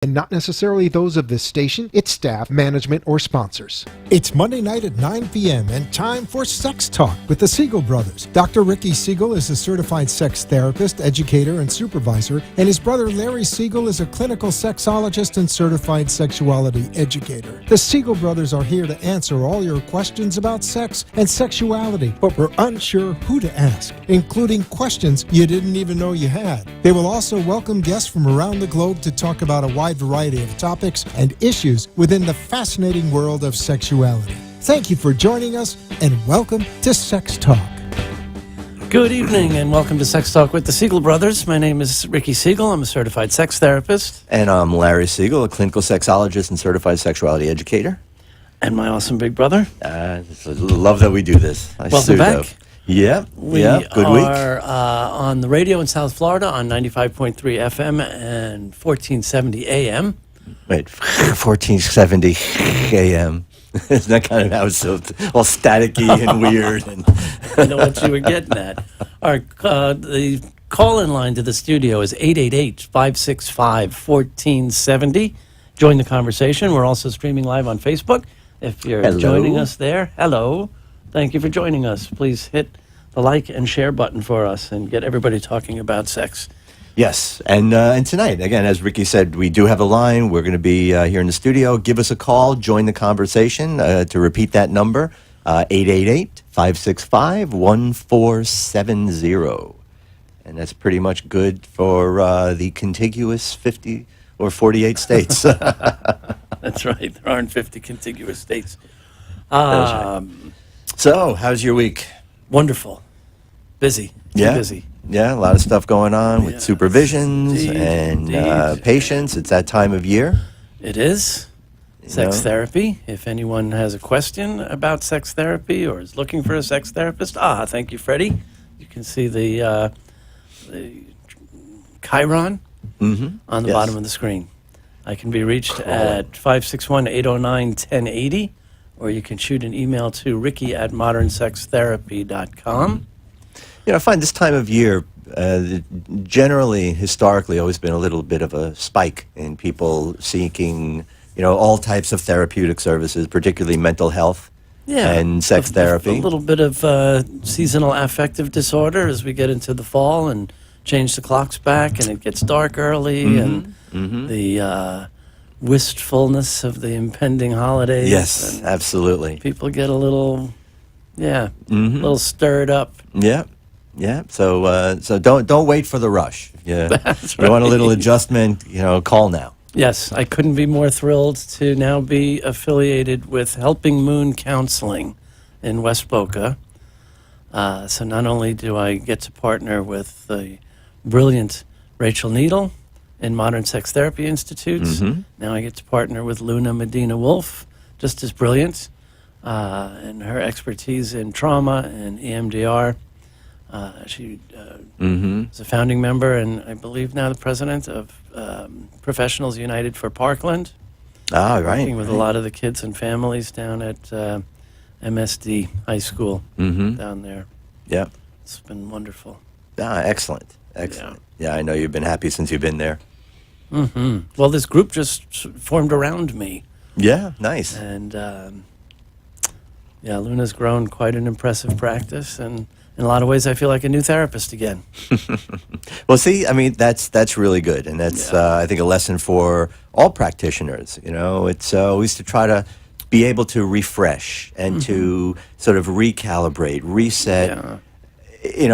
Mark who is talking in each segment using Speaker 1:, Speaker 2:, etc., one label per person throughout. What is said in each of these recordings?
Speaker 1: and not necessarily those of this station, its staff, management, or sponsors.
Speaker 2: It's Monday night at 9 p.m. and time for Sex Talk with the Siegel brothers. Dr. Ricky Siegel is a certified sex therapist, educator, and supervisor, and his brother Larry Siegel is a clinical sexologist and certified sexuality educator. The Siegel brothers are here to answer all your questions about sex and sexuality, but we're unsure who to ask, including questions you didn't even know you had. They will also welcome guests from around the globe to talk about a wide variety of topics and issues within the fascinating world of sexuality. Thank you for joining us, and welcome to Sex Talk.
Speaker 3: Good evening, and welcome to Sex Talk with the Siegel brothers. My name is Ricky Siegel. I'm a certified sex therapist.
Speaker 4: And I'm Larry Siegel, a clinical sexologist and certified sexuality educator.
Speaker 3: And my awesome big brother.
Speaker 4: Love that we do this.
Speaker 3: Welcome back.
Speaker 4: Yeah,
Speaker 3: We
Speaker 4: good week.
Speaker 3: are on the radio in South Florida on 95.3 FM and 1470 AM.
Speaker 4: Wait, 1470 AM. Isn't that kind of how it's so all staticky and weird? And
Speaker 3: I know what you were getting at. The call-in line to the studio is 888-565-1470. Join the conversation. We're also streaming live on Facebook. If you're joining us there, hello. Thank you for joining us. Please hit the like and share button for us and get everybody talking about sex.
Speaker 4: yes, and tonight, again, as Ricky said, we do have a line. We're going to be here in the studio. Give us a call. Join the conversation. To repeat that number, 888-565-1470. And that's pretty much good for the contiguous 50 or 48 states.
Speaker 3: That's right. There aren't 50 contiguous states.
Speaker 4: Right. So, how's your week?
Speaker 3: Wonderful. Busy.
Speaker 4: Yeah.
Speaker 3: Busy.
Speaker 4: Yeah, a lot of stuff going on with
Speaker 3: Yes,
Speaker 4: supervisions
Speaker 3: indeed,
Speaker 4: and
Speaker 3: indeed.
Speaker 4: patients. It's that time of year.
Speaker 3: It is. Sex
Speaker 4: know?
Speaker 3: therapy. If anyone has a question about sex therapy or is looking for a sex therapist, thank you, Freddie. You can see the Chiron on the
Speaker 4: Yes.
Speaker 3: bottom of the screen. I can be reached at 561-809-1080, or you can shoot an email to ricky@modernsextherapy.com.
Speaker 4: You know, I find this time of year, generally, historically, always been a little bit of a spike in people seeking, all types of therapeutic services, particularly mental health and sex therapy.
Speaker 3: A little bit of seasonal affective disorder as we get into the fall and change the clocks back and it gets dark early and the wistfulness of the impending holidays.
Speaker 4: Yes,
Speaker 3: and
Speaker 4: absolutely.
Speaker 3: people get a little, little stirred up.
Speaker 4: Yeah. Yeah, so don't wait for the rush. Yeah,
Speaker 3: That's
Speaker 4: you want a little
Speaker 3: right.
Speaker 4: adjustment, call now.
Speaker 3: Yes, I couldn't be more thrilled to now be affiliated with Helping Moon Counseling in West Boca. So not only do I get to partner with the brilliant Rachel Needle in Modern Sex Therapy Institutes, now I get to partner with Luna Medina Wolf, just as brilliant, and her expertise in trauma and EMDR. She is a founding member and I believe now the president of Professionals United for Parkland.
Speaker 4: Ah, right.
Speaker 3: Working with a lot of the kids and families down at MSD High School down there.
Speaker 4: Yeah.
Speaker 3: It's been wonderful.
Speaker 4: Ah, excellent. Yeah, I know you've been happy since you've been there.
Speaker 3: Well, this group just formed around me.
Speaker 4: Yeah, nice.
Speaker 3: And, Luna's grown quite an impressive practice. And in a lot of ways, I feel like a new therapist again.
Speaker 4: Well, see, I mean, that's really good. And that's, I think, a lesson for all practitioners. It's always to try to be able to refresh and to sort of recalibrate, reset.
Speaker 3: Yeah.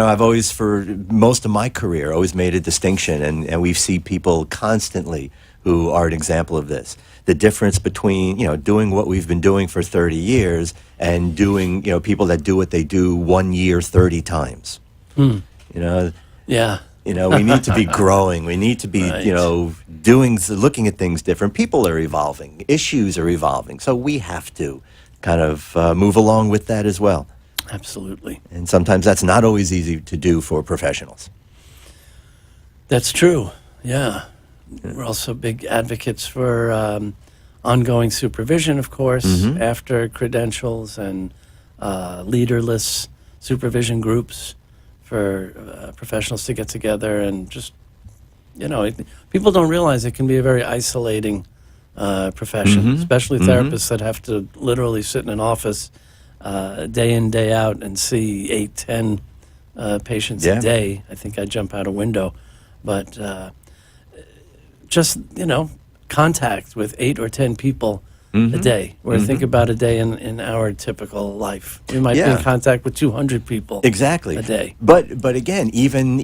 Speaker 4: I've always, for most of my career, always made a distinction, and we see people constantly who are an example of this. The difference between, doing what we've been doing for 30 years and doing, people that do what they do 1 year 30 times.
Speaker 3: Yeah.
Speaker 4: We need to be growing. We need to be,
Speaker 3: Right.
Speaker 4: looking at things different. People are evolving. Issues are evolving. So we have to kind of move along with that as well.
Speaker 3: Absolutely.
Speaker 4: And sometimes that's not always easy to do for professionals.
Speaker 3: That's true. Yeah. We're also big advocates for ongoing supervision, of course, after credentials and leaderless supervision groups for professionals to get together and just People don't realize it can be a very isolating profession, especially therapists that have to literally sit in an office day in, day out and see 8, 10 patients a day. I think I jump out a window. But just, contact with 8 or 10 people a day, or think about a day in our typical life. We might be in contact with 200 people
Speaker 4: exactly
Speaker 3: a day.
Speaker 4: But again, even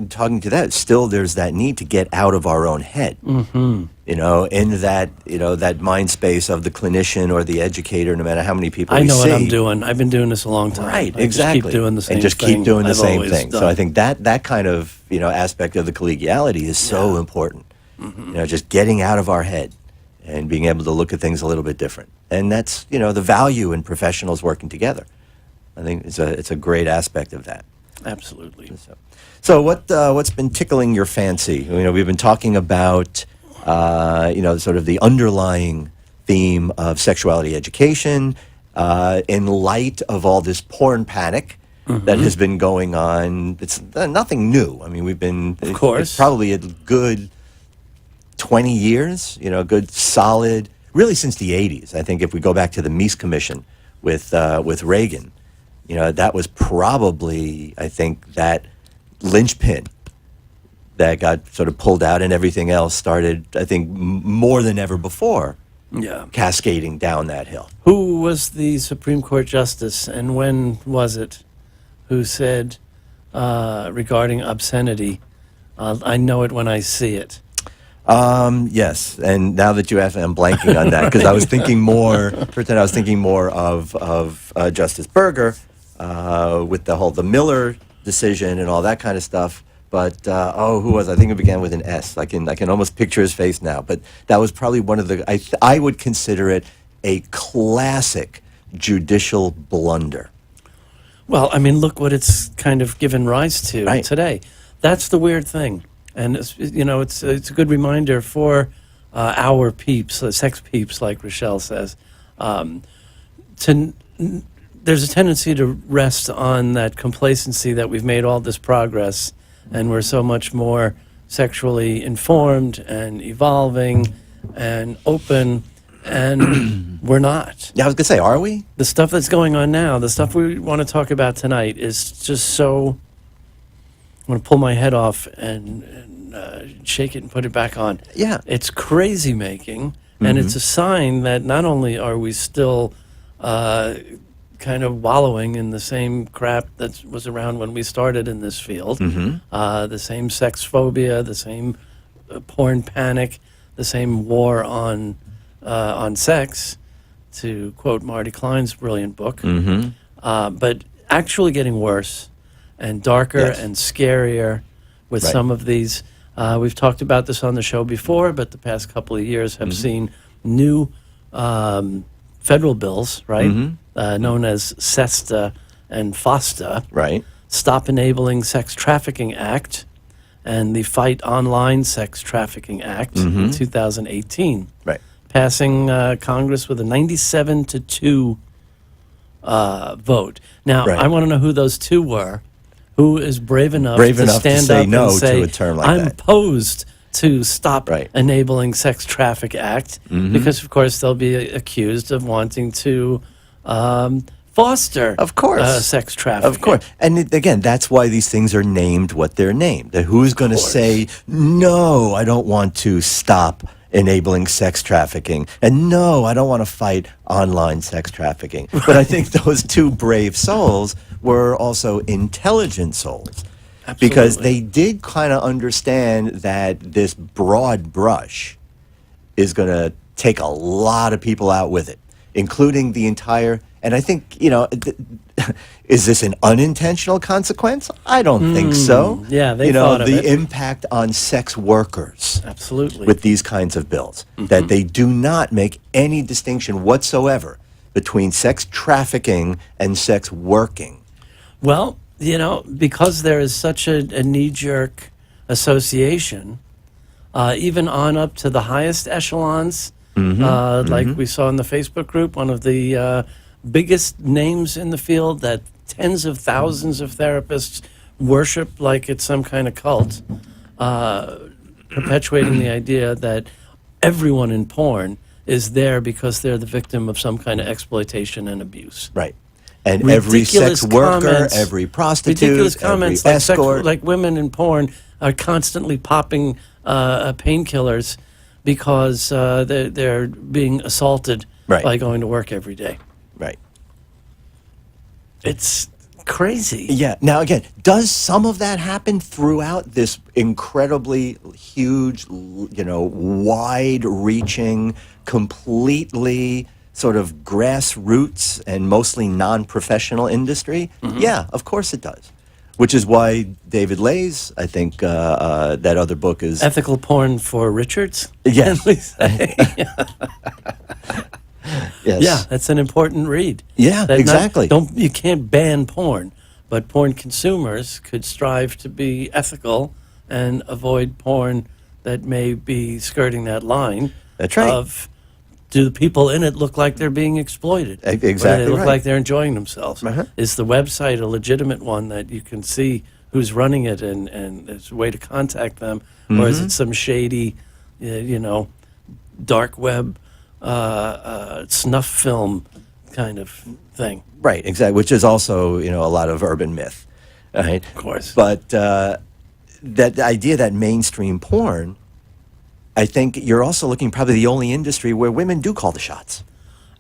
Speaker 4: talking to that, still there's that need to get out of our own head. In that mind space of the clinician or the educator, no matter how many people
Speaker 3: I
Speaker 4: we
Speaker 3: know
Speaker 4: see.
Speaker 3: what I'm doing. I've been doing this a long time.
Speaker 4: Right,
Speaker 3: I
Speaker 4: exactly.
Speaker 3: Just keep doing the same
Speaker 4: and just
Speaker 3: thing
Speaker 4: keep doing the
Speaker 3: I've
Speaker 4: same
Speaker 3: always
Speaker 4: thing.
Speaker 3: done.
Speaker 4: So I think that kind of aspect of the collegiality is so important. Just getting out of our head and being able to look at things a little bit different. And that's the value in professionals working together. I think it's a great aspect of that.
Speaker 3: Absolutely.
Speaker 4: So what's been tickling your fancy? We've been talking about sort of the underlying theme of sexuality education in light of all this porn panic that has been going on. It's nothing new. I mean, we've been
Speaker 3: Of course.
Speaker 4: It's probably a good 20 years. Good solid. Really, since the 80s. I think if we go back to the Mies Commission with Reagan, that was probably, I think, that linchpin that got sort of pulled out, and everything else started, I think, more than ever before, cascading down that hill.
Speaker 3: Who was the Supreme Court Justice, and when was it, who said regarding obscenity, I know it when I see it?
Speaker 4: Yes, and now that you asked me, I'm blanking on that, because I was thinking more of Justice Berger with the Miller decision and all that kind of stuff. But who was? I think it began with an S. I can almost picture his face now. But that was probably one of the. I would consider it a classic judicial blunder.
Speaker 3: Well, I mean, look what it's kind of given rise to today. That's the weird thing, and it's a good reminder for our peeps, sex peeps, like Rochelle says. There's a tendency to rest on that complacency that we've made all this progress. And we're so much more sexually informed and evolving and open, and we're not.
Speaker 4: Yeah, I was going to say, are we?
Speaker 3: The stuff that's going on now, the stuff we want to talk about tonight is just so... I want to pull my head off and shake it and put it back on.
Speaker 4: Yeah.
Speaker 3: It's crazy making, and it's a sign that not only are we still... kind of wallowing in the same crap that was around when we started in this field. The same sex phobia, the same porn panic, the same war on sex, to quote Marty Klein's brilliant book. But actually getting worse and darker and scarier with some of these. We've talked about this on the show before, but the past couple of years have seen new federal bills, right? Known as SESTA and FOSTA.
Speaker 4: Right.
Speaker 3: Stop Enabling Sex Trafficking Act and the Fight Online Sex Trafficking Act in 2018.
Speaker 4: Right.
Speaker 3: Passing Congress with a 97-2 vote. Now, I want to know who those two were. Who is brave enough to stand
Speaker 4: say
Speaker 3: up
Speaker 4: no
Speaker 3: and say,
Speaker 4: to a term like
Speaker 3: I'm
Speaker 4: that.
Speaker 3: opposed to Stop Enabling Sex Traffic Act, because, of course, they'll be accused of wanting to foster sex trafficking.
Speaker 4: Of course. And again, that's why these things are named what they're named. Who's going to say, no, I don't want to stop enabling sex trafficking, and no, I don't want to fight online sex trafficking. But I think those two brave souls were also intelligent souls.
Speaker 3: Absolutely.
Speaker 4: Because they did kind of understand that this broad brush is going to take a lot of people out with it, including the entire, and I think, is this an unintentional consequence? I don't think so.
Speaker 3: Yeah, they thought of
Speaker 4: the
Speaker 3: it.
Speaker 4: impact on sex workers.
Speaker 3: Absolutely.
Speaker 4: With these kinds of bills, that they do not make any distinction whatsoever between sex trafficking and sex working.
Speaker 3: Well, because there is such a knee-jerk association, even on up to the highest echelons, like we saw in the Facebook group, one of the biggest names in the field that tens of thousands of therapists worship like it's some kind of cult. perpetuating the idea that everyone in porn is there because they're the victim of some kind of exploitation and abuse.
Speaker 4: Right. And every sex worker, every prostitute,
Speaker 3: ridiculous comments
Speaker 4: every
Speaker 3: like,
Speaker 4: escort.
Speaker 3: like women in porn are constantly popping painkillers because they're being assaulted
Speaker 4: Right.
Speaker 3: by going to work every day.
Speaker 4: Right.
Speaker 3: It's crazy.
Speaker 4: Yeah. Now, again, does some of that happen throughout this incredibly huge, wide-reaching, completely sort of grassroots and mostly non-professional industry?
Speaker 3: Mm-hmm.
Speaker 4: Yeah, of course it does. Which is why David Lay's, I think, that other book is...
Speaker 3: Ethical porn for Richards?
Speaker 4: Yes.
Speaker 3: Can we say?
Speaker 4: Yes.
Speaker 3: Yeah, that's an important read.
Speaker 4: Yeah, exactly.
Speaker 3: You can't ban porn, but porn consumers could strive to be ethical and avoid porn that may be skirting that line.
Speaker 4: That's right.
Speaker 3: Of, do the people in it look like they're being exploited?
Speaker 4: Exactly.
Speaker 3: Or do they look
Speaker 4: right.
Speaker 3: like they're enjoying themselves?
Speaker 4: Uh-huh.
Speaker 3: Is the website a legitimate one that you can see who's running it and there's a way to contact them? Or is it some shady, dark web snuff film kind of thing?
Speaker 4: Right, exactly, which is also, a lot of urban myth, right?
Speaker 3: Of course.
Speaker 4: But that idea that mainstream porn, I think you're also looking probably the only industry where women do call the shots.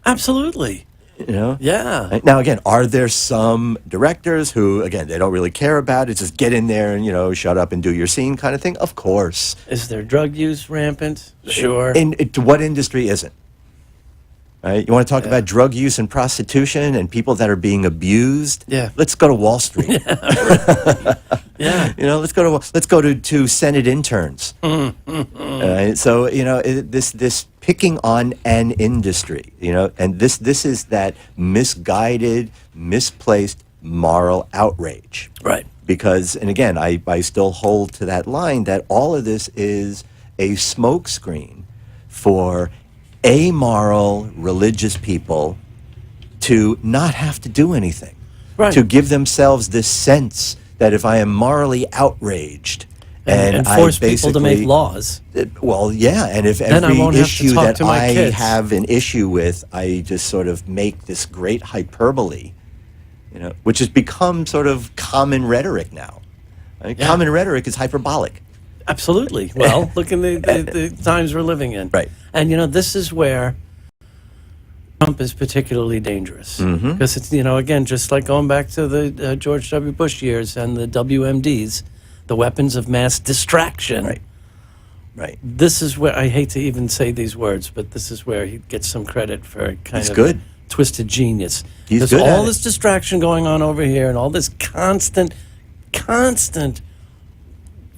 Speaker 3: Absolutely. Yeah.
Speaker 4: Right? Now, again, are there some directors who, again, they don't really care about it, just get in there and, shut up and do your scene kind of thing? Of course.
Speaker 3: Is there drug use rampant? Sure.
Speaker 4: To what industry isn't? Right? You want to talk about drug use and prostitution and people that are being abused?
Speaker 3: Yeah.
Speaker 4: Let's go to Wall Street.
Speaker 3: Yeah.
Speaker 4: Let's go to Senate interns. So this picking on an industry, and this is that misguided, misplaced moral outrage.
Speaker 3: Right.
Speaker 4: Because, and again, I still hold to that line that all of this is a smokescreen for amoral religious people to not have to do anything.
Speaker 3: Right.
Speaker 4: To give themselves this sense that if I am morally outraged and
Speaker 3: force
Speaker 4: I basically,
Speaker 3: people to make laws.
Speaker 4: Well, yeah, and if
Speaker 3: Then I
Speaker 4: every
Speaker 3: won't have to
Speaker 4: issue
Speaker 3: talk
Speaker 4: that
Speaker 3: to my
Speaker 4: I
Speaker 3: kids.
Speaker 4: have an issue with, I just sort of make this great hyperbole, which has become sort of common rhetoric now. Right?
Speaker 3: Yeah.
Speaker 4: Common rhetoric is hyperbolic.
Speaker 3: Absolutely. Well, look in the times we're living in.
Speaker 4: Right.
Speaker 3: And, this is where Trump is particularly dangerous. Because it's, again, just like going back to the George W. Bush years and the WMDs, the weapons of mass distraction.
Speaker 4: Right. Right.
Speaker 3: This is where, I hate to even say these words, but this is where he gets some credit for kind
Speaker 4: He's
Speaker 3: of
Speaker 4: good.
Speaker 3: twisted genius.
Speaker 4: He's
Speaker 3: There's
Speaker 4: good at
Speaker 3: all
Speaker 4: it.
Speaker 3: this distraction going on over here and all this constant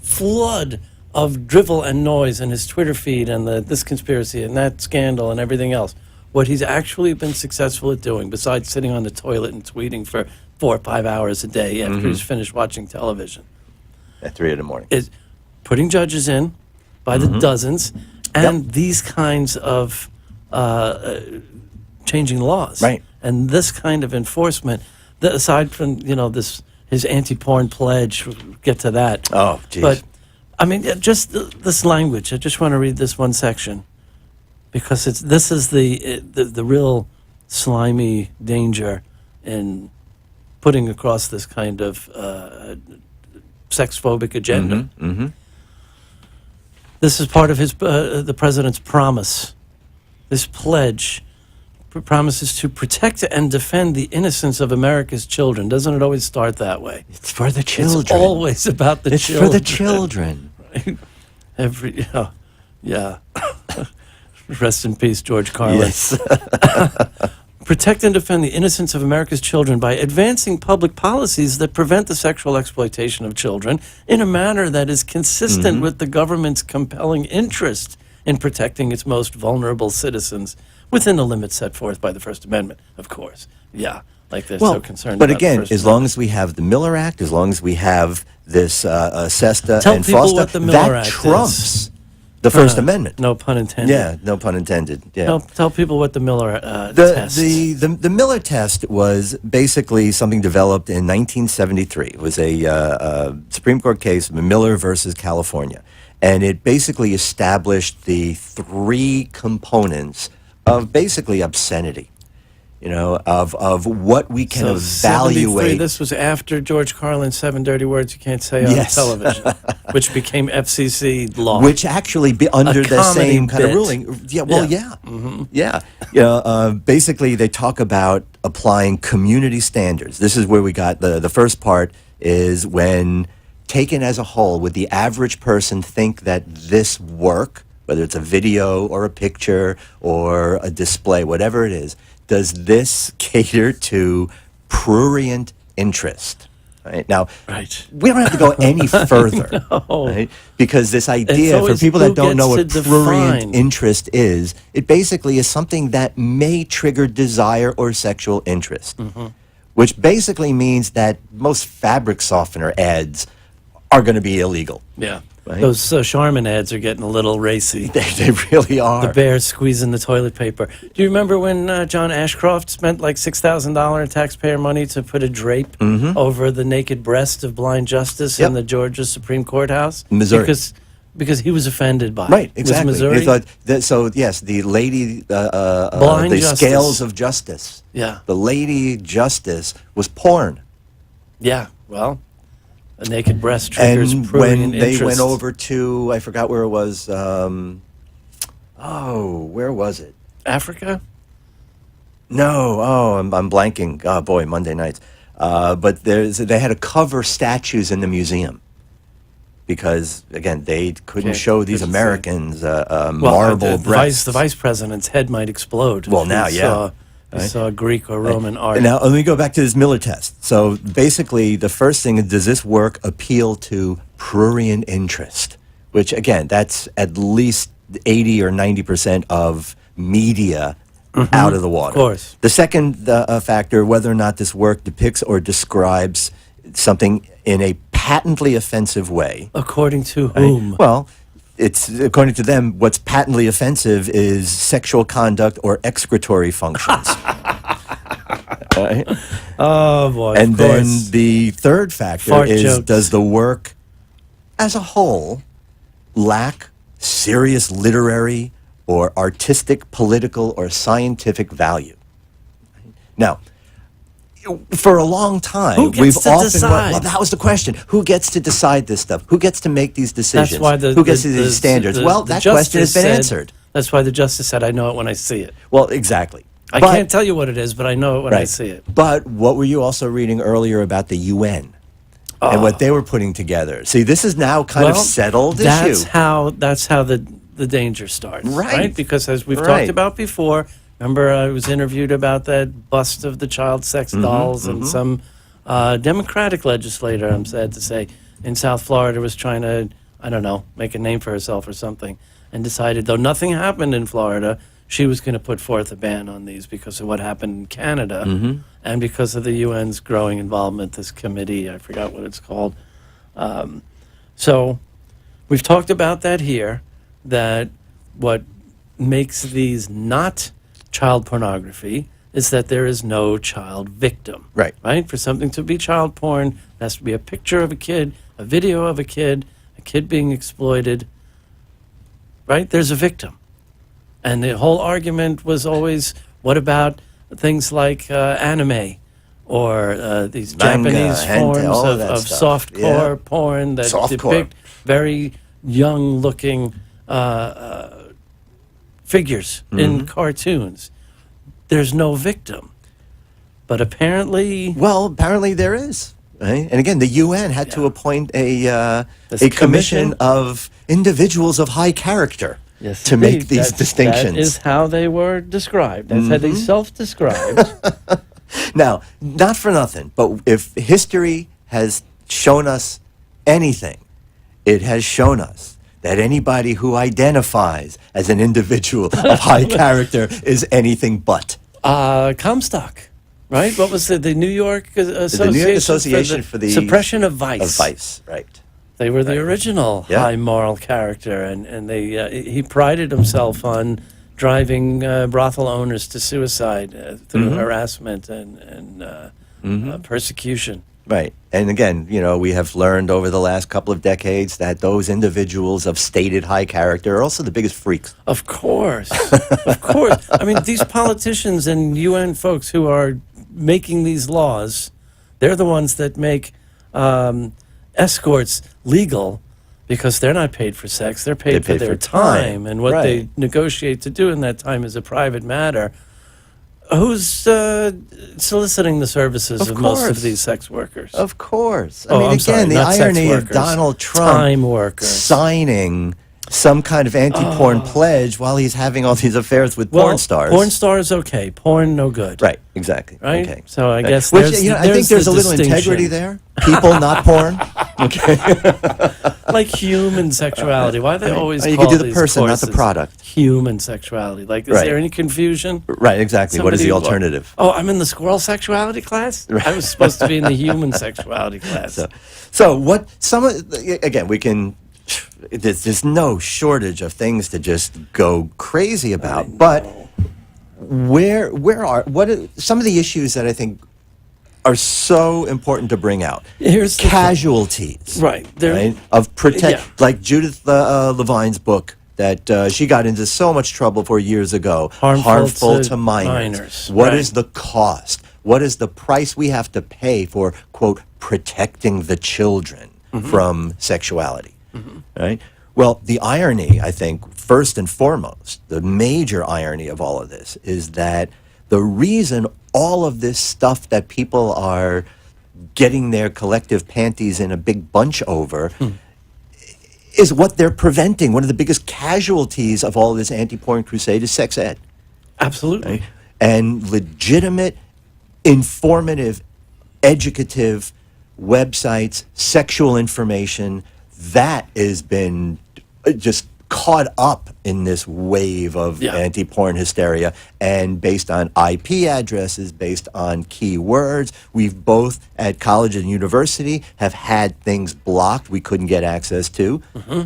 Speaker 3: flood of drivel and noise in his Twitter feed and this conspiracy and that scandal and everything else. What he's actually been successful at doing, besides sitting on the toilet and tweeting for 4 or 5 hours a day after he's finished watching television,
Speaker 4: At 3 a.m,
Speaker 3: is putting judges in by the dozens and these kinds of changing laws.
Speaker 4: Right.
Speaker 3: And this kind of enforcement, aside from, his anti-porn pledge, we'll get to that.
Speaker 4: Oh, geez.
Speaker 3: But, just this language. I just want to read this one section because this is the real slimy danger in putting across this kind of sex-phobic agenda. This is part of the president's promise. This pledge promises to protect and defend the innocence of America's children. Doesn't it always start that way?
Speaker 4: It's for the children.
Speaker 3: It's always about the
Speaker 4: It's
Speaker 3: children.
Speaker 4: for the children.
Speaker 3: Yeah. Rest in peace, George Carlin.
Speaker 4: Yes.
Speaker 3: Protect and defend the innocence of America's children by advancing public policies that prevent the sexual exploitation of children in a manner that is consistent with the government's compelling interest in protecting its most vulnerable citizens within the limits set forth by the First Amendment, of course. Yeah, like they're so concerned
Speaker 4: but
Speaker 3: about the
Speaker 4: again,
Speaker 3: First
Speaker 4: as long as we have the Miller Act, as long as we have this SESTA
Speaker 3: Tell
Speaker 4: and
Speaker 3: people
Speaker 4: FOSTA,
Speaker 3: what the Miller
Speaker 4: that
Speaker 3: Act
Speaker 4: trumps The First Amendment.
Speaker 3: No pun intended.
Speaker 4: Yeah, no pun intended. Yeah.
Speaker 3: Tell people what the Miller
Speaker 4: The,
Speaker 3: test.
Speaker 4: the Miller test was basically something developed in 1973. It was a Supreme Court case, Miller versus California. And it basically established the three components of basically obscenity, of what we can
Speaker 3: So 73,
Speaker 4: evaluate.
Speaker 3: this was after George Carlin's 7 Dirty Words You Can't Say on
Speaker 4: Yes.
Speaker 3: Television, which became FCC law.
Speaker 4: Which actually be under the
Speaker 3: comedy
Speaker 4: same kind of
Speaker 3: bit.
Speaker 4: ruling. Yeah, well,
Speaker 3: Yeah.
Speaker 4: yeah. Basically, they talk about applying community standards. This is where we got the first part is when taken as a whole, would the average person think that this work, whether it's a video or a picture or a display, whatever it is, does this cater to prurient interest? Right? Now,
Speaker 3: Right.
Speaker 4: we don't have to go any further,
Speaker 3: No.
Speaker 4: right? Because this idea, for
Speaker 3: always
Speaker 4: people
Speaker 3: who
Speaker 4: that don't know what
Speaker 3: gets to
Speaker 4: prurient
Speaker 3: define.
Speaker 4: interest is, it basically is something that may trigger desire or sexual interest, which basically means that most fabric softener ads are going to be illegal.
Speaker 3: Yeah.
Speaker 4: Right.
Speaker 3: Those Charmin ads are getting a little racy.
Speaker 4: They really are.
Speaker 3: The bear squeezing the toilet paper. Do you remember when John Ashcroft spent like $6,000 in taxpayer money to put a drape over the naked breast of blind justice
Speaker 4: Yep.
Speaker 3: in the Georgia Supreme Court House?
Speaker 4: Missouri.
Speaker 3: Because he was offended by
Speaker 4: Right,
Speaker 3: it.
Speaker 4: exactly.
Speaker 3: Was Missouri?
Speaker 4: They thought that, so yes, the lady,
Speaker 3: Blind
Speaker 4: the
Speaker 3: justice.
Speaker 4: scales of justice.
Speaker 3: Yeah.
Speaker 4: The lady justice was porn.
Speaker 3: Yeah, well, a naked breast triggers
Speaker 4: And
Speaker 3: prurient
Speaker 4: when they
Speaker 3: interest.
Speaker 4: went over to, I forgot where it was. Where was it?
Speaker 3: Africa?
Speaker 4: No, I'm blanking. Oh boy, Monday nights. But they had to cover statues in the museum because again they couldn't
Speaker 3: Okay,
Speaker 4: show these
Speaker 3: couldn't see.
Speaker 4: Americans
Speaker 3: Well,
Speaker 4: marble
Speaker 3: the
Speaker 4: breasts.
Speaker 3: vice president's head might explode.
Speaker 4: Well,
Speaker 3: if
Speaker 4: now,
Speaker 3: he
Speaker 4: yeah.
Speaker 3: Saw, he saw Greek or Roman art.
Speaker 4: Now, let me go back to this Miller test. So basically, the first thing is, does this work appeal to prurient interest? Which, again, that's at least 80 or 90% of media out of the water.
Speaker 3: Of course.
Speaker 4: The second factor, whether or not this work depicts or describes something in a patently offensive way.
Speaker 3: According to whom?
Speaker 4: Well, it's according to them, what's patently offensive is sexual conduct or excretory functions. Right?
Speaker 3: Oh, boy.
Speaker 4: And
Speaker 3: of
Speaker 4: then
Speaker 3: course.
Speaker 4: the third factor
Speaker 3: Fart
Speaker 4: is,
Speaker 3: jokes.
Speaker 4: does the work as a whole lack serious literary or artistic, political, or scientific value? Now, for a long time,
Speaker 3: Who gets
Speaker 4: we've
Speaker 3: to
Speaker 4: often
Speaker 3: decide?
Speaker 4: well, that was the question: who gets to decide this stuff? Who gets to make these decisions?
Speaker 3: That's why
Speaker 4: who gets to these standards? Well,
Speaker 3: the
Speaker 4: that question has
Speaker 3: justice
Speaker 4: been
Speaker 3: said-
Speaker 4: answered.
Speaker 3: That's why the justice said, I know it when I see it.
Speaker 4: Well, exactly.
Speaker 3: I
Speaker 4: But-
Speaker 3: can't tell you what it is, but I know it when I
Speaker 4: Right.
Speaker 3: see it.
Speaker 4: But what were you also reading earlier about the UN and what they were putting together? See, this is now kind of settled
Speaker 3: that's
Speaker 4: issue.
Speaker 3: That's how the danger starts.
Speaker 4: Right.
Speaker 3: Because as we've
Speaker 4: Right.
Speaker 3: talked about before, remember I was interviewed about that bust of the child sex dolls and some Democratic legislator, I'm sad to say, in South Florida was trying to, I don't know, make a name for herself or something, and decided, though nothing happened in Florida, she was going to put forth a ban on these because of what happened in Canada and because of the UN's growing involvement, this committee, I forgot what it's called. So we've talked about that here, that what makes these not child pornography is that there is no child victim.
Speaker 4: Right.
Speaker 3: Right? For something to be child porn, it has to be a picture of a kid, a video of a kid being exploited. Right? There's a victim. And the whole argument was always, what about things like anime or these
Speaker 4: Manga,
Speaker 3: Japanese
Speaker 4: hentai,
Speaker 3: forms
Speaker 4: all
Speaker 3: of,
Speaker 4: that
Speaker 3: of
Speaker 4: stuff.
Speaker 3: softcore
Speaker 4: Yeah.
Speaker 3: porn that
Speaker 4: Softcore.
Speaker 3: depict very young-looking figures in cartoons. There's no victim. But apparently...
Speaker 4: Well, apparently there is. Right? And again, the UN had to appoint a
Speaker 3: This
Speaker 4: commission
Speaker 3: commission?
Speaker 4: of individuals of high character
Speaker 3: Yes,
Speaker 4: to make
Speaker 3: indeed.
Speaker 4: these
Speaker 3: That's-
Speaker 4: distinctions.
Speaker 3: That is how they were described. That's how they self-described.
Speaker 4: Now, not for nothing, but if history has shown us anything, it has shown us that anybody who identifies as an individual of high character is anything but.
Speaker 3: Comstock, right? What was the New York Association,
Speaker 4: Association for the
Speaker 3: Suppression of Vice?
Speaker 4: Of vice, right.
Speaker 3: They were the original
Speaker 4: Yeah.
Speaker 3: high moral character, and he prided himself on driving brothel owners to suicide through harassment and persecution.
Speaker 4: Right. And again, we have learned over the last couple of decades that those individuals of stated high character are also the biggest freaks.
Speaker 3: Of course. Of course. I mean, these politicians and UN folks who are making these laws, they're the ones that make escorts legal because they're not paid for sex. They're paid for their time. And what they negotiate to do in that time is a private matter. Who's soliciting the services of most of these sex workers?
Speaker 4: Of course.
Speaker 3: Oh, I'm
Speaker 4: again,
Speaker 3: sorry,
Speaker 4: the
Speaker 3: not sex
Speaker 4: irony of
Speaker 3: workers.
Speaker 4: Donald Trump
Speaker 3: Time workers.
Speaker 4: signing some kind of anti-porn pledge while he's having all these affairs with porn stars.
Speaker 3: Porn stars, okay. Porn, no good.
Speaker 4: Right, exactly.
Speaker 3: Right?
Speaker 4: Okay.
Speaker 3: So I guess
Speaker 4: Which,
Speaker 3: there's,
Speaker 4: I think there's a little
Speaker 3: distinction.
Speaker 4: integrity there. People, not porn. Okay.
Speaker 3: Like human sexuality. Why they always
Speaker 4: You
Speaker 3: call
Speaker 4: can do the
Speaker 3: these
Speaker 4: person, not the
Speaker 3: courses
Speaker 4: product.
Speaker 3: human sexuality. Like, is
Speaker 4: Right.
Speaker 3: there any confusion?
Speaker 4: Right, exactly. What is the
Speaker 3: Somebody-
Speaker 4: alternative?
Speaker 3: Oh, I'm in the squirrel sexuality class? I was supposed to be in the human sexuality class.
Speaker 4: So what? Again, we can. There's no shortage of things to just go crazy about. But what are some of the issues that I think are so important to bring out?
Speaker 3: Here's the thing.
Speaker 4: Casualties,
Speaker 3: Right.
Speaker 4: right? Of protect,
Speaker 3: Yeah.
Speaker 4: like Judith Levine's book that she got into so much trouble for years ago.
Speaker 3: Harmful to
Speaker 4: minors.
Speaker 3: minors.
Speaker 4: What
Speaker 3: Right.
Speaker 4: is the cost? What is the price we have to pay for, quote, protecting the children from sexuality? Right? Well, the irony, I think, first and foremost, the major irony of all of this is that the reason all of this stuff that people are getting their collective panties in a big bunch over is what they're preventing. One of the biggest casualties of all of this anti-porn crusade is sex ed.
Speaker 3: Absolutely.
Speaker 4: Right? And legitimate, informative, educative websites, sexual information, that has been just caught up in this wave of anti-porn hysteria, and based on IP addresses, based on keywords. We've both at college and university have had things blocked we couldn't get access to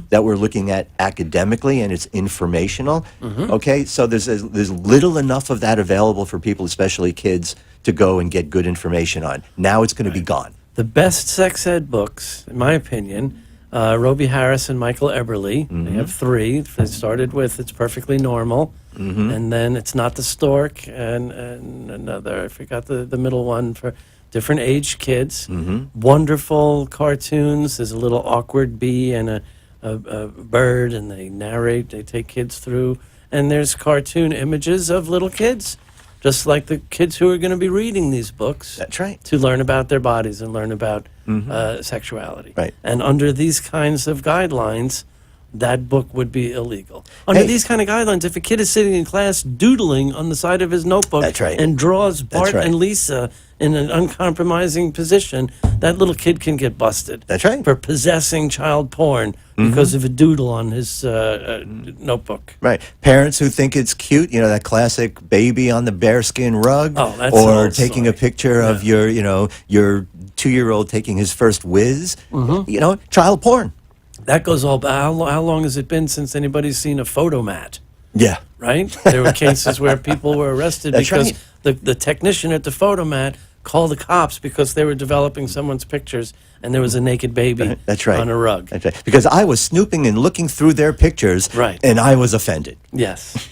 Speaker 4: that we're looking at academically, and it's informational. Okay, so there's little enough of that available for people, especially kids, to go and get good information on. Now it's going to be gone.
Speaker 3: The best sex ed books, in my opinion, Roby Harris and Michael Eberly. They have three. They started with It's Perfectly Normal, and then It's Not the Stork, and another, I forgot the middle one, for different age kids. Wonderful cartoons. There's a little awkward bee and a bird, and they narrate, they take kids through. And there's cartoon images of little kids, just like the kids who are going to be reading these books.
Speaker 4: That's right.
Speaker 3: To learn about their bodies and learn about sexuality.
Speaker 4: Right.
Speaker 3: And under these kinds of guidelines, that book would be illegal. Under these kind of guidelines, if a kid is sitting in class doodling on the side of his notebook
Speaker 4: That's right.
Speaker 3: and draws Bart
Speaker 4: right.
Speaker 3: and Lisa in an uncompromising position, that little kid can get busted.
Speaker 4: That's right.
Speaker 3: For possessing child porn because of a doodle on his notebook.
Speaker 4: Right. Parents who think it's cute, that classic baby on the bearskin rug.
Speaker 3: Oh, that's an
Speaker 4: or
Speaker 3: old
Speaker 4: taking
Speaker 3: story.
Speaker 4: a picture of your 2-year-old taking his first whiz. Child porn.
Speaker 3: That goes all. How long has it been since anybody's seen a photomat?
Speaker 4: Yeah.
Speaker 3: Right? There were cases where people were arrested
Speaker 4: That's
Speaker 3: because
Speaker 4: right.
Speaker 3: the technician at the photomat called the cops because they were developing someone's pictures and there was a naked baby
Speaker 4: That's right.
Speaker 3: on a rug.
Speaker 4: That's right. Because I was snooping and looking through their pictures,
Speaker 3: Right.
Speaker 4: and I was offended.
Speaker 3: Yes.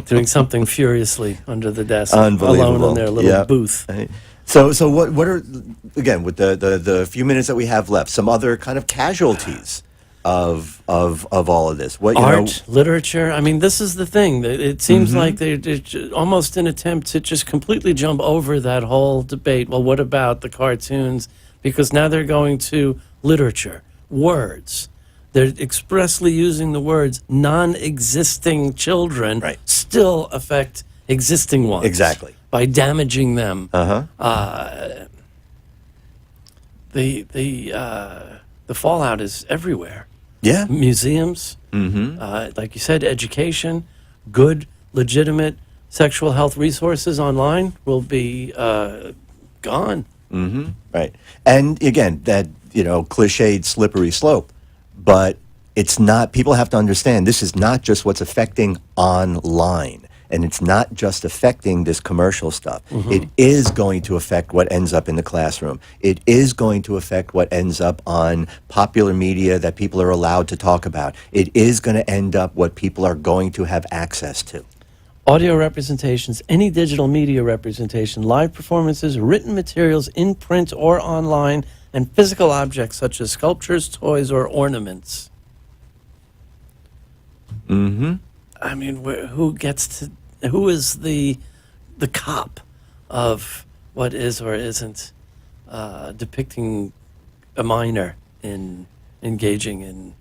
Speaker 3: Doing something furiously under the desk.
Speaker 4: Unbelievable.
Speaker 3: Alone in their little
Speaker 4: Yeah.
Speaker 3: booth.
Speaker 4: Right. So what are, again, with the few minutes that we have left, some other kind of casualties of all of this? What
Speaker 3: Art, literature. I mean, this is the thing. It seems like they're almost an attempt to just completely jump over that whole debate. Well, what about the cartoons? Because now they're going to literature, words. They're expressly using the words non-existing children still affect existing ones.
Speaker 4: Exactly.
Speaker 3: By damaging them. The fallout is everywhere.
Speaker 4: Yeah.
Speaker 3: Museums, like you said, education, good, legitimate sexual health resources online will be gone.
Speaker 4: Right. And again, that cliched slippery slope. But it's not, people have to understand this is not just what's affecting online. And it's not just affecting this commercial stuff. It is going to affect what ends up in the classroom. It is going to affect what ends up on popular media that people are allowed to talk about. It is going to end up what people are going to have access to.
Speaker 3: Audio representations, any digital media representation, live performances, written materials in print or online, and physical objects such as sculptures, toys, or ornaments. I mean, who is the cop of what is or isn't depicting a minor in engaging in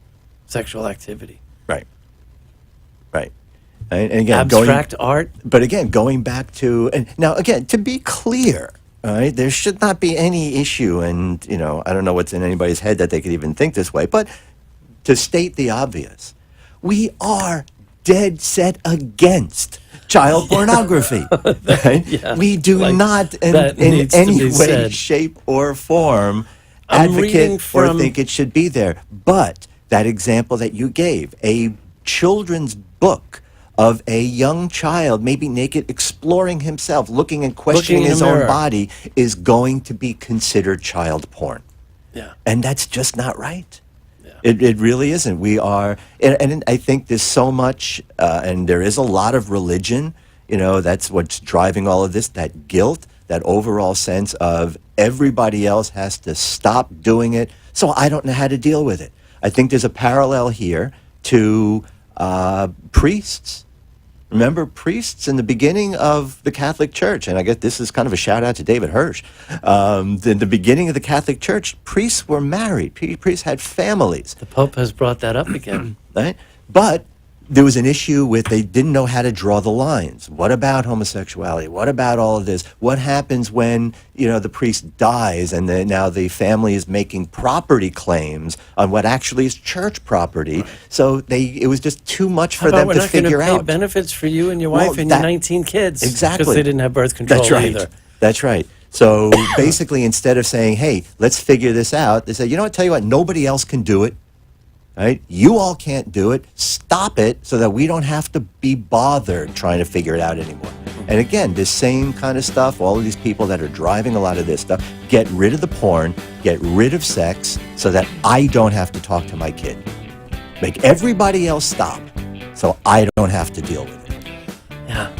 Speaker 3: sexual activity?
Speaker 4: Right. And again,
Speaker 3: Abstract art?
Speaker 4: But again, going back to, and now again, to be clear, all right, there should not be any issue, and, I don't know what's in anybody's head that they could even think this way, but to state the obvious, we are dead set against child pornography. Right?
Speaker 3: Yeah,
Speaker 4: we do not in any way,
Speaker 3: said.
Speaker 4: shape, or form
Speaker 3: I'm reading
Speaker 4: advocate
Speaker 3: from-
Speaker 4: or think it should be there. But that example that you gave, a children's book of a young child, maybe naked, exploring himself, looking and questioning
Speaker 3: Looking in
Speaker 4: his
Speaker 3: a
Speaker 4: own
Speaker 3: mirror.
Speaker 4: body, is going to be considered child porn.
Speaker 3: Yeah.
Speaker 4: And that's just not right. It really isn't. We are, and I think there's so much, and there is a lot of religion, that's what's driving all of this, that guilt, that overall sense of everybody else has to stop doing it, so I don't know how to deal with it. I think there's a parallel here to priests. Remember priests in the beginning of the Catholic Church, and I guess this is kind of a shout out to David Hirsch. In the beginning of the Catholic Church, priests were married. Priests had families.
Speaker 3: The Pope has brought that up again.
Speaker 4: Right? But there was an issue with they didn't know how to draw the lines. What about homosexuality? What about all of this? What happens when, the priest dies and now the family is making property claims on what actually is church property? Right. So it was just too much for them to figure
Speaker 3: pay
Speaker 4: out.
Speaker 3: benefits for you and your wife and your 19 kids.
Speaker 4: Exactly.
Speaker 3: Because they didn't have birth control
Speaker 4: That's right.
Speaker 3: either.
Speaker 4: That's right. So basically, instead of saying, hey, let's figure this out, they say, tell you what, nobody else can do it. Right? You all can't do it. Stop it so that we don't have to be bothered trying to figure it out anymore. And again, this same kind of stuff, all of these people that are driving a lot of this stuff, get rid of the porn, get rid of sex so that I don't have to talk to my kid. Make everybody else stop so I don't have to deal with it.
Speaker 3: Yeah.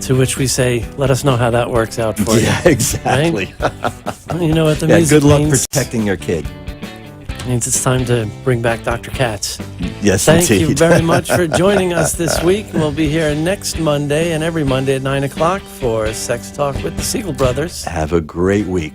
Speaker 3: To which we say, let us know how that works out for you.
Speaker 4: Yeah, exactly.
Speaker 3: Right? You know what the
Speaker 4: Yeah,
Speaker 3: music
Speaker 4: good luck
Speaker 3: means?
Speaker 4: protecting your kid.
Speaker 3: Means it's time to bring back Dr. Katz.
Speaker 4: Yes,
Speaker 3: Thank
Speaker 4: indeed.
Speaker 3: you very much for joining us this week. We'll be here next Monday and every Monday at 9 o'clock for Sex Talk with the Siegel Brothers.
Speaker 4: Have a great week.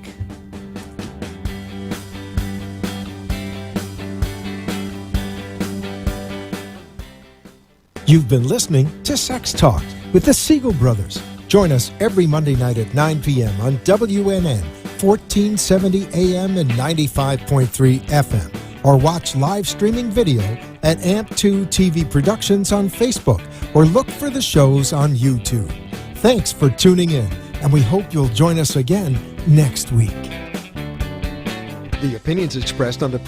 Speaker 2: You've been listening to Sex Talk with the Siegel Brothers. Join us every Monday night at 9 p.m. on WNN, 1470 AM and 95.3 FM. Or watch live streaming video at AMP2 TV Productions on Facebook, or look for the shows on YouTube. Thanks for tuning in, and we hope you'll join us again next week.
Speaker 1: The opinions expressed on the